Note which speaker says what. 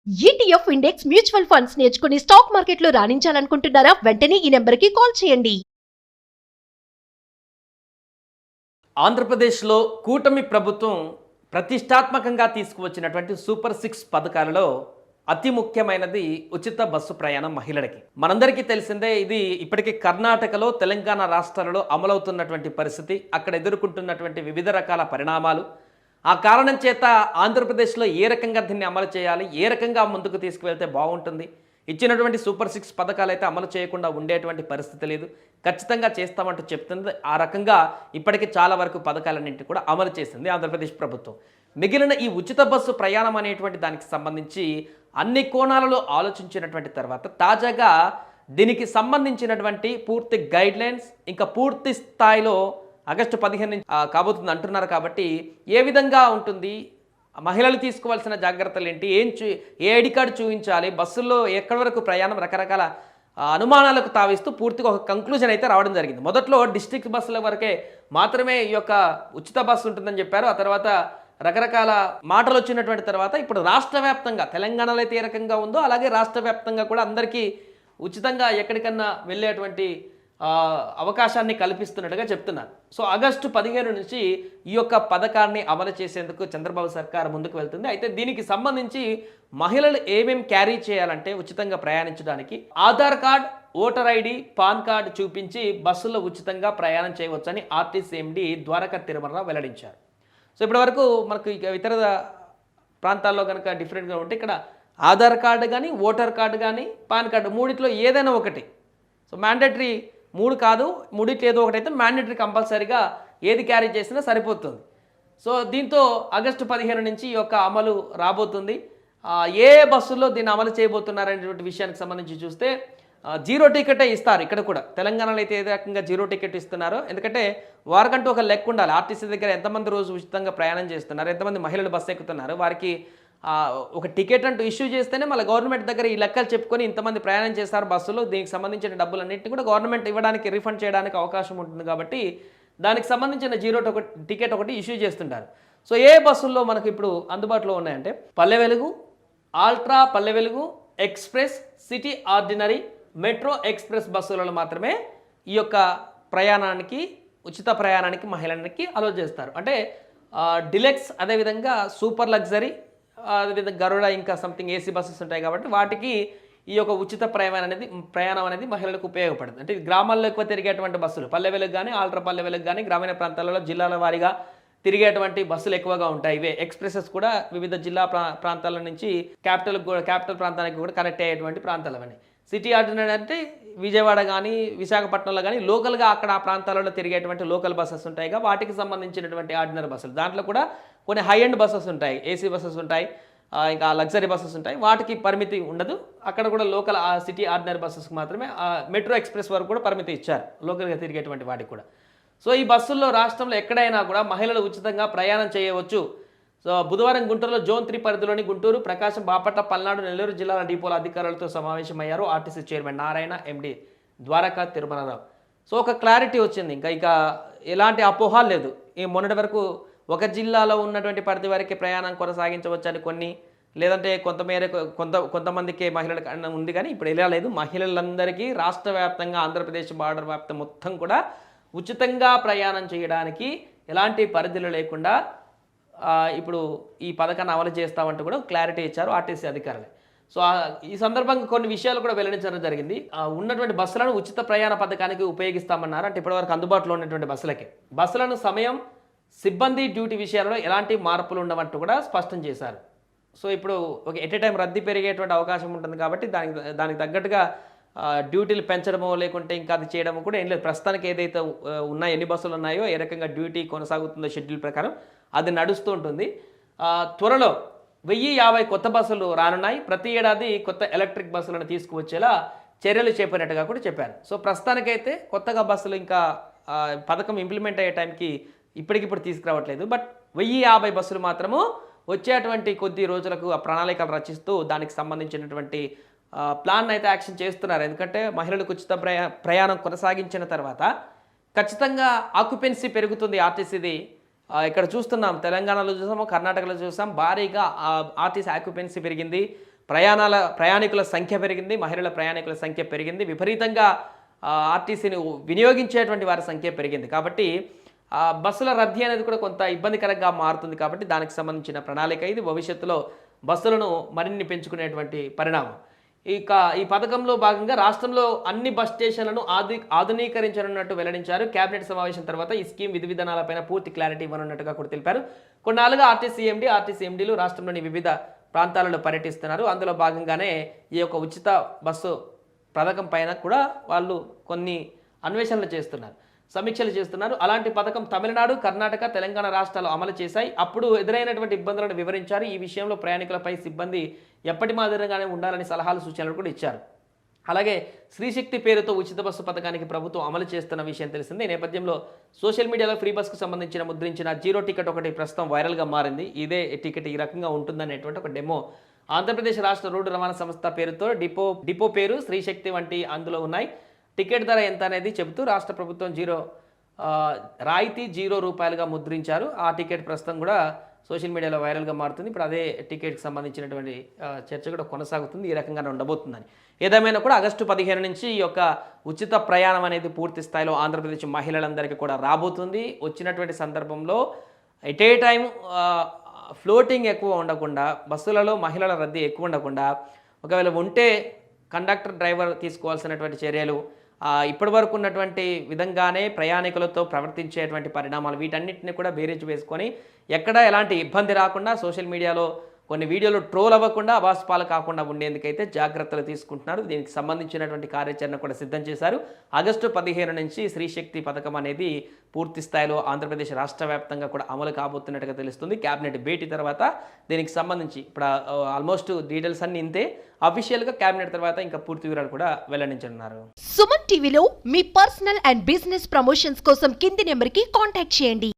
Speaker 1: ETF index mutual funds నేర్చుకుని stock మార్కెట్లో రాణించాలనుకుంటున్నారా? వెంటనే ఈ నెంబర్కి కాల్ చేయండి.
Speaker 2: ఆంధ్రప్రదేశ్లో కూటమి ప్రభుత్వం ప్రతిష్టాత్మకంగా తీసుకువచ్చినటువంటి సూపర్ 6 పథకాలలో అతి ముఖ్యమైనది ఉచిత బస్సు ప్రయాణం మహిళలకి. మనందరికీ తెలిసిందే, ఇది ఇప్పటికీ కర్ణాటకలో, తెలంగాణ రాష్ట్రాలలో అమలవుతున్నటువంటి పరిస్థితి. అక్కడ ఎదుర్కొంటున్నటువంటి వివిధ రకాల పరిణామాలు. ఆ కారణం చేత ఆంధ్రప్రదేశ్లో ఏ రకంగా దీన్ని అమలు చేయాలి, ఏ రకంగా ముందుకు తీసుకువెళ్తే బాగుంటుంది, ఇచ్చినటువంటి సూపర్ 6 పథకాలు అయితే అమలు చేయకుండా ఉండేటువంటి పరిస్థితి లేదు. ఖచ్చితంగా చేస్తామంటూ చెప్తుంది. ఆ రకంగా ఇప్పటికీ చాలా వరకు పథకాలన్నింటినీ కూడా అమలు చేసింది ఆంధ్రప్రదేశ్ ప్రభుత్వం. మిగిలిన ఈ ఉచిత బస్సు ప్రయాణం అనేటువంటి దానికి సంబంధించి అన్ని కోణాలలో ఆలోచించినటువంటి తర్వాత తాజాగా దీనికి సంబంధించినటువంటి పూర్తి గైడ్లైన్స్ ఇంకా పూర్తి స్థాయిలో ఆగస్టు 15 నుంచి కాబోతుంది అంటున్నారు. కాబట్టి ఏ విధంగా ఉంటుంది, మహిళలు తీసుకోవాల్సిన జాగ్రత్తలు ఏంటి, ఏ ఐడి కార్డు చూపించాలి, బస్సుల్లో ఎక్కడి వరకు ప్రయాణం, రకరకాల అనుమానాలకు తావిస్తూ పూర్తిగా ఒక కంక్లూజన్ అయితే రావడం జరిగింది. మొదట్లో డిస్ట్రిక్ట్ బస్సుల వరకే మాత్రమే ఈ యొక్క ఉచిత బస్సు ఉంటుందని చెప్పారు. ఆ తర్వాత రకరకాల మాటలు వచ్చినటువంటి తర్వాత ఇప్పుడు రాష్ట్ర వ్యాప్తంగా, తెలంగాణలో అయితే ఏ రకంగా ఉందో అలాగే రాష్ట్ర వ్యాప్తంగా కూడా అందరికీ ఉచితంగా ఎక్కడికన్నా వెళ్ళేటువంటి అవకాశాన్ని కల్పిస్తున్నట్టుగా చెప్తున్నారు. సో ఆగస్టు 15 నుంచి ఈ యొక్క పథకాన్ని అమలు చేసేందుకు చంద్రబాబు సర్కార్ ముందుకు వెళ్తుంది. అయితే దీనికి సంబంధించి మహిళలు ఏమేం క్యారీ చేయాలంటే ఉచితంగా ప్రయాణించడానికి Aadhaar card, voter ID, pan card చూపించి బస్సులో ఉచితంగా ప్రయాణం చేయవచ్చని ఆర్టీసీ ఎండీ ద్వారకా తిరుమలరావు వెల్లడించారు. సో ఇప్పటి వరకు మనకు ఇతర ప్రాంతాల్లో కనుక డిఫరెంట్గా ఉంటే ఇక్కడ ఆధార్ కార్డు కానీ, ఓటర్ కార్డు కానీ, పాన్ కార్డు మూడిట్లో ఏదైనా ఒకటి. సో మ్యాండేటరీ 3 కాదు, మూడిట్లో ఏదో ఒకటి అయితే మ్యాండేటరీ కంపల్సరీగా ఏది క్యారీ చేసినా సరిపోతుంది. సో దీంతో ఆగస్టు 15 నుంచి ఈ యొక్క అమలు రాబోతుంది. ఏ బస్సుల్లో దీన్ని అమలు చేయబోతున్నారనేటువంటి విషయానికి సంబంధించి చూస్తే జీరో టికెటే ఇస్తారు. ఇక్కడ కూడా తెలంగాణలో అయితే ఏ రకంగా జీరో టికెట్ ఇస్తున్నారో, ఎందుకంటే వారికంటూ ఒక లెక్క ఉండాలి. ఆర్టీసీ దగ్గర ఎంతమంది రోజు ఉచితంగా ప్రయాణం చేస్తున్నారు, ఎంతమంది మహిళలు బస్సు ఎక్కుతున్నారు, వారికి ఒక టికెట్ అంటూ ఇష్యూ చేస్తేనే మళ్ళీ గవర్నమెంట్ దగ్గర ఈ లెక్కలు చెప్పుకొని ఇంతమంది ప్రయాణం చేస్తారు బస్సులో, దీనికి సంబంధించిన డబ్బులన్నింటినీ కూడా గవర్నమెంట్ ఇవ్వడానికి, రీఫండ్ చేయడానికి అవకాశం ఉంటుంది. కాబట్టి దానికి సంబంధించిన టికెట్ ఒకటి ఇష్యూ చేస్తుంటారు. సో ఏ బస్సుల్లో మనకు ఇప్పుడు అందుబాటులో ఉన్నాయంటే Palle Velugu, ultra Palle Velugu, express, city ordinary, metro express బస్సులలో మాత్రమే ఈ యొక్క ప్రయాణానికి, ఉచిత ప్రయాణానికి మహిళలకి అలో చేస్తారు. అంటే డిలెక్స్, అదేవిధంగా సూపర్ లగ్జరీ, అదేవిధంగా గరుడ, ఇంకా సంథింగ్ ఏసీ బస్సెస్ ఉంటాయి కాబట్టి వాటికి ఈ యొక్క ఉచిత ప్రయాణం అనేది మహిళలకు ఉపయోగపడుతుంది. అంటే గ్రామాల్లో ఎక్కువ తిరిగేటువంటి బస్సులు పల్లె వెలుగు కానీ, ఆల్ట్రా పల్లె వెలుగు కానీ, గ్రామీణ ప్రాంతాలలో జిల్లాల వారీగా తిరిగేటువంటి బస్సులు ఎక్కువగా ఉంటాయి. ఇవే ఎక్స్ప్రెసెస్ కూడా వివిధ జిల్లా ప్రాంతాల నుంచి క్యాపిటల్ ప్రాంతానికి కూడా కనెక్ట్ అయ్యేటువంటి ప్రాంతాలు అవన్నీ. సిటీ ఆర్డినరీ అంటే విజయవాడ కానీ, విశాఖపట్నంలో కానీ లోకల్గా అక్కడ ఆ ప్రాంతాలలో తిరిగేటువంటి లోకల్ బస్సెస్ ఉంటాయిగా, వాటికి సంబంధించినటువంటి ఆర్డినరీ బస్సులు. దాంట్లో కూడా కొన్ని హై ఎండ్ బస్సెస్ ఉంటాయి, ఏసీ బస్సెస్ ఉంటాయి, ఇంకా లగ్జరీ బస్సెస్ ఉంటాయి. వాటికి పరిమితి ఉండదు. అక్కడ కూడా లోకల్ సిటీ ఆర్డినరీ బస్సెస్కి మాత్రమే, మెట్రో ఎక్స్ప్రెస్ వరకు కూడా పరిమితి ఇచ్చారు లోకల్గా తిరిగేటువంటి వాటికి కూడా. సో ఈ బస్సుల్లో రాష్ట్రంలో ఎక్కడైనా కూడా మహిళలు ఉచితంగా ప్రయాణం చేయవచ్చు. సో బుధవారం గుంటూరులో జోన్ 3 పరిధిలోని గుంటూరు, ప్రకాశం, బాపట్ల, పల్నాడు, నెల్లూరు జిల్లాల డిపోల అధికారులతో సమావేశమయ్యారు RTC chairman Narayana, MD Dwaraka Tirumalarao. So ఒక క్లారిటీ వచ్చింది. ఇంకా ఎలాంటి అపోహాలు లేదు. ఈ మొన్నటి వరకు ఒక జిల్లాలో ఉన్నటువంటి పరిధి వరకే ప్రయాణం కొనసాగించవచ్చని కొన్ని, లేదంటే కొంతమందికి మహిళలకు ఉంది, కానీ ఇప్పుడు ఎలా లేదు. మహిళలందరికీ రాష్ట్ర వ్యాప్తంగా, ఆంధ్రప్రదేశ్ బార్డర్ వ్యాప్తం మొత్తం కూడా ఉచితంగా ప్రయాణం చేయడానికి ఎలాంటి పరిధులు లేకుండా ఇప్పుడు ఈ పథకాన్ని అమలు చేస్తామంటూ కూడా క్లారిటీ ఇచ్చారు ఆర్టీసీ అధికారులు. సో ఈ సందర్భంగా కొన్ని విషయాలు కూడా వెల్లడించడం జరిగింది. ఉన్నటువంటి బస్సులను ఉచిత ప్రయాణ పథకానికి ఉపయోగిస్తామన్నారు. అంటే ఇప్పటివరకు అందుబాటులో ఉన్నటువంటి బస్సులను సమయం, సిబ్బంది డ్యూటీ విషయాలలో ఎలాంటి మార్పులు ఉండవంటూ కూడా స్పష్టం చేశారు. సో ఇప్పుడు ఒక ఎట్ ఏ టైం రద్దీ పెరిగేటువంటి అవకాశం ఉంటుంది కాబట్టి దానికి తగ్గట్టుగా డ్యూటీలు పెంచడమో లేకుంటే ఇంకా అది చేయడమో కూడా ఏం లేదు. ప్రస్తుతానికి ఏదైతే ఉన్నాయో, ఎన్ని బస్సులు ఉన్నాయో, ఏ రకంగా డ్యూటీ కొనసాగుతుందో షెడ్యూల్ ప్రకారం అది నడుస్తూ ఉంటుంది. త్వరలో 1050 కొత్త బస్సులు రానున్నాయి. ప్రతి ఏడాది కొత్త ఎలక్ట్రిక్ బస్సులను తీసుకువచ్చేలా చర్యలు చేపట్టినట్టుగా కూడా చెప్పారు. సో ప్రస్తుతానికైతే కొత్తగా బస్సులు ఇంకా పథకం ఇంప్లిమెంట్ అయ్యే టైంకి ఇప్పటికిప్పుడు తీసుకురావట్లేదు. బట్ 1050 బస్సులు మాత్రము వచ్చేటువంటి కొద్ది రోజులకు ఆ ప్రణాళికలు రచిస్తూ దానికి సంబంధించినటువంటి ప్లాన్ అయితే యాక్షన్ చేస్తున్నారు. ఎందుకంటే మహిళలకు ఉచిత ప్రయాణం కొనసాగించిన తర్వాత ఖచ్చితంగా ఆక్యుపెన్సీ పెరుగుతుంది ఆర్టీసీది. ఇక్కడ చూస్తున్నాం, తెలంగాణలో చూసాము, కర్ణాటకలో చూసాం, భారీగా ఆర్టీసీ ఆక్యుపెన్సీ పెరిగింది. ప్రయాణికుల సంఖ్య పెరిగింది, మహిళల ప్రయాణికుల సంఖ్య పెరిగింది, విపరీతంగా ఆర్టీసీని వినియోగించేటువంటి వారి సంఖ్య పెరిగింది. కాబట్టి బస్సుల రద్దీ అనేది కూడా కొంత ఇబ్బందికరంగా మారుతుంది. కాబట్టి దానికి సంబంధించిన ప్రణాళిక ఇది. భవిష్యత్తులో బస్సులను మరిన్ని పెంచుకునేటువంటి పరిణామం. ఇక ఈ పథకంలో భాగంగా రాష్ట్రంలో అన్ని బస్ స్టేషన్లను ఆధునీకరించనున్నట్టు వెల్లడించారు. కేబినెట్ సమావేశం తర్వాత ఈ స్కీమ్ విధి విధానాలపైన పూర్తి క్లారిటీ ఇవ్వనున్నట్టుగా కూడా తెలిపారు. కొన్నాళ్ళుగా ఆర్టీసీ ఎండీలు రాష్ట్రంలోని వివిధ ప్రాంతాలలో పర్యటిస్తున్నారు. అందులో భాగంగానే ఈ యొక్క ఉచిత బస్సు పథకం పైన కూడా వాళ్ళు కొన్ని అన్వేషణలు చేస్తున్నారు, సమీక్షలు చేస్తున్నారు. అలాంటి పథకం తమిళనాడు, కర్ణాటక, తెలంగాణ రాష్ట్రాలు అమలు చేశాయి. అప్పుడు ఎదురైనటువంటి ఇబ్బందులను వివరించారు. ఈ విషయంలో ప్రయాణికులపై సిబ్బంది ఎప్పటి మాదిరిగానే ఉండాలని సలహాలు, సూచనలు కూడా ఇచ్చారు. అలాగే శ్రీశక్తి పేరుతో ఉచిత బస్సు పథకానికి ప్రభుత్వం అమలు చేస్తున్న విషయం తెలిసిందే. ఈ నేపథ్యంలో సోషల్ మీడియాలో ఫ్రీ బస్కు సంబంధించిన ముద్రించిన జీరో టికెట్ ఒకటి ప్రస్తుతం వైరల్గా మారింది. ఇదే టికెట్ ఈ రకంగా ఉంటుందనేటువంటి ఒక డెమో ఆంధ్రప్రదేశ్ రాష్ట్ర రోడ్డు రవాణా సంస్థ పేరుతో డిపో పేరు శ్రీశక్తి వంటి అందులో ఉన్నాయి. టికెట్ ధర ఎంత అనేది చెబుతూ రాష్ట్ర ప్రభుత్వం రాయితీ ₹0 ముద్రించారు. ఆ టికెట్ ప్రస్తుతం కూడా సోషల్ మీడియాలో వైరల్గా మారుతుంది. ఇప్పుడు అదే టికెట్కి సంబంధించినటువంటి చర్చ కూడా కొనసాగుతుంది. ఈ రకంగానే ఉండబోతుందని. ఏదేమైనా కూడా ఆగస్టు 15 నుంచి ఈ యొక్క ఉచిత ప్రయాణం అనేది పూర్తి స్థాయిలో ఆంధ్రప్రదేశ్ మహిళలందరికీ కూడా రాబోతుంది. వచ్చినటువంటి సందర్భంలో ఎట్ ఏ టైం ఫ్లోటింగ్ ఎక్కువ ఉండకుండా, బస్సులలో మహిళల రద్దీ ఎక్కువ ఉండకుండా, ఒకవేళ ఉంటే కండక్టర్, డ్రైవర్ తీసుకోవాల్సినటువంటి చర్యలు, ఇప్పటి వరకు ఉన్నటువంటి విధంగానే ప్రయాణికులతో ప్రవర్తించేటువంటి పరిణామాలు, వీటన్నిటిని కూడా బేరీజు వేసుకొని ఎక్కడ ఎలాంటి ఇబ్బంది రాకుండా, సోషల్ మీడియాలో కొన్ని వీడియోలు ట్రోల్ అవ్వకుండా, అవాస్తవాలు కాకుండా ఉండేందుకైతే జాగ్రత్తలు తీసుకుంటున్నారు. దీనికి సంబంధించినటువంటి కార్యాచరణ కూడా సిద్ధం చేశారు. ఆగస్టు 15 నుంచి శ్రీశక్తి పథకం అనేది పూర్తి స్థాయిలో ఆంధ్రప్రదేశ్ రాష్ట్ర వ్యాప్తంగా కూడా అమలు కాబోతున్నట్టుగా తెలుస్తుంది. క్యాబినెట్ భేటీ తర్వాత దీనికి సంబంధించి ఇప్పుడు ఆల్మోస్ట్ డీటెయిల్స్ అన్ని ఇంతే. అఫీషియల్గా క్యాబినెట్ తర్వాత ఇంకా పూర్తి వివరాలు కూడా వెల్లడించనున్నారు.
Speaker 1: సుమన్ టీవీలో మీ పర్సనల్ అండ్ బిజినెస్ ప్రమోషన్స్ కోసం కింది నెంబర్కి కాంటాక్ట్ చేయండి.